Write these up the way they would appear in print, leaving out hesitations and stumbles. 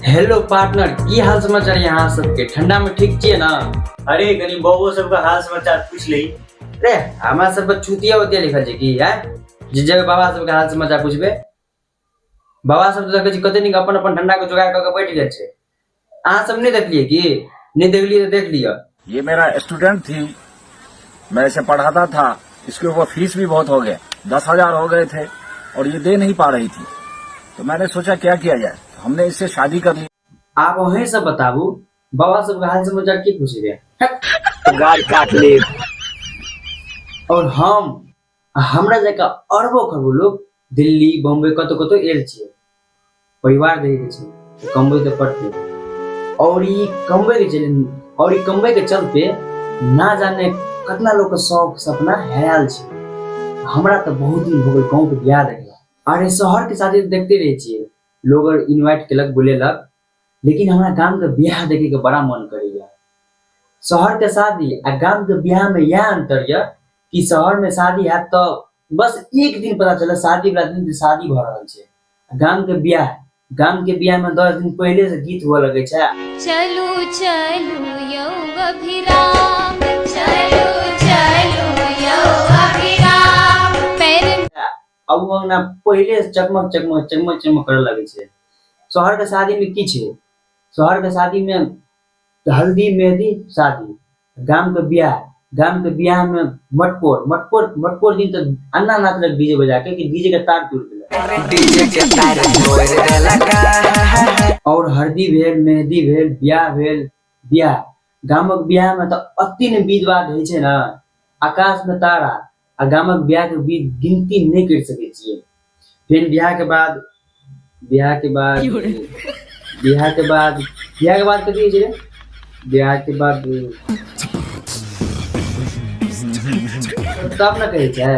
Hello partner, की हाल समाचार यहाँ सबके? ठंडा में ठीक छिए ना? अरे कनी बउओ सबका हाल समाचार पूछ ली। रे हमारा सब पर छुतिया होती लिखल छै की है? जिस जगह बाबा सबके हाल समाचार पूछबे, बाबा सब तो कहै कते निक अपन अपन ठंडा के जुगाड़ क के बैठ गेल छै। अहाँ सब नहीं देखलिए की? नहीं देखलिए तो देख लिया। ये मेरा स्टूडेंट थी, मैं इसे पढ़ाता था, इसके ऊपर फीस भी बहुत हो गए, 10,000 हो गए थे और ये दे नहीं पा रही थी। तो मैंने सोचा क्या किया जाए, तो हमने इससे शादी कर ली। आप वहीं सब बताबू, बाबा सबके हाल समाचार की पूछ रहे? गाल काट ले। और हमरा जका अरबों खरबों लोग दिल्ली बॉम्बे कतो कतो एल छिए, परिवार देखे छै, कमबै तो पड़ते। और ई कमबै के चलते ना जाने कितना लोग के शौक सपना हेराल छै। हमरा तो बहुत दिन हो गए गाँव के बियाह देखला। अरे शहर के शादी देखते रहे छिए, लोग इनवाइट केलक बुलेलक, लेकिन हमरा गांव के बियाह देखे के बड़ा मन करेगा। शहर के शादी आ गांव के बियाह में यह अंतर है कि शहर में शादी है तो बस एक दिन पता चला शादी वाला दिन शादी भ रहल छै। गांव के बियाह में 10 दिन पहले से गीत हुआ लगे छै। चलू चलू यौ अभिराम, चलू चलू यौ अभिराम। अब ना पहले से चकमक चकमक चकमक चकमक करे लगे छै। शहर के शादी में की छै? शहर के शादी में हल्दी मेहंदी शादी, गांव के बियाह में मटकोर दिन तो अन्ना नाचलक डीजे बजा के कि डीजे के तार टूट गेल, डीजे के तार तोड़ देलक। और हल्दी भेल, मेहंदी भेल, बियाह गामक बियाह में तो अति ने विध वाद होइ छै ना, आकाश में तारा। आ गामक बियाह के विध गिनती नहीं कर सके छिए। फिर बियाह के बाद कथी होइ छै? बियाह के बाद तब ना कहे छै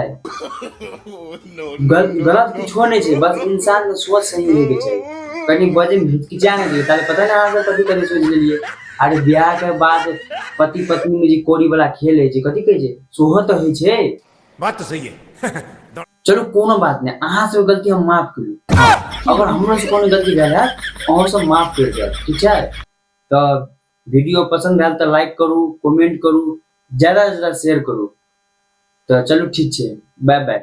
गलत कुछो नहीं छै, बस इंसान के सोच सही होय के चाहिए। कहीं बजे में हिचकिचा नहीं दिए, ताले पता ना आगे कथी करे सोच लेलिए। अरे बियाह के बाद पति पत्नी में जे कोरी वाला खेल है, कथी कहे छै? सोहो तो होइ छै। बात तो सही है। चलो कोनो बात नहीं, अहाँ से गलती हम माफ करू। अगर हमरा से कोनो गलती भेल है, अहाँ सब माफ कर देब, ठीक है? तो वीडियो पसंद भेल तो लाइक करू, कमेंट करू, ज्यादा से ज्यादा शेयर करू। तो चलो ठीक है, बाय बाय।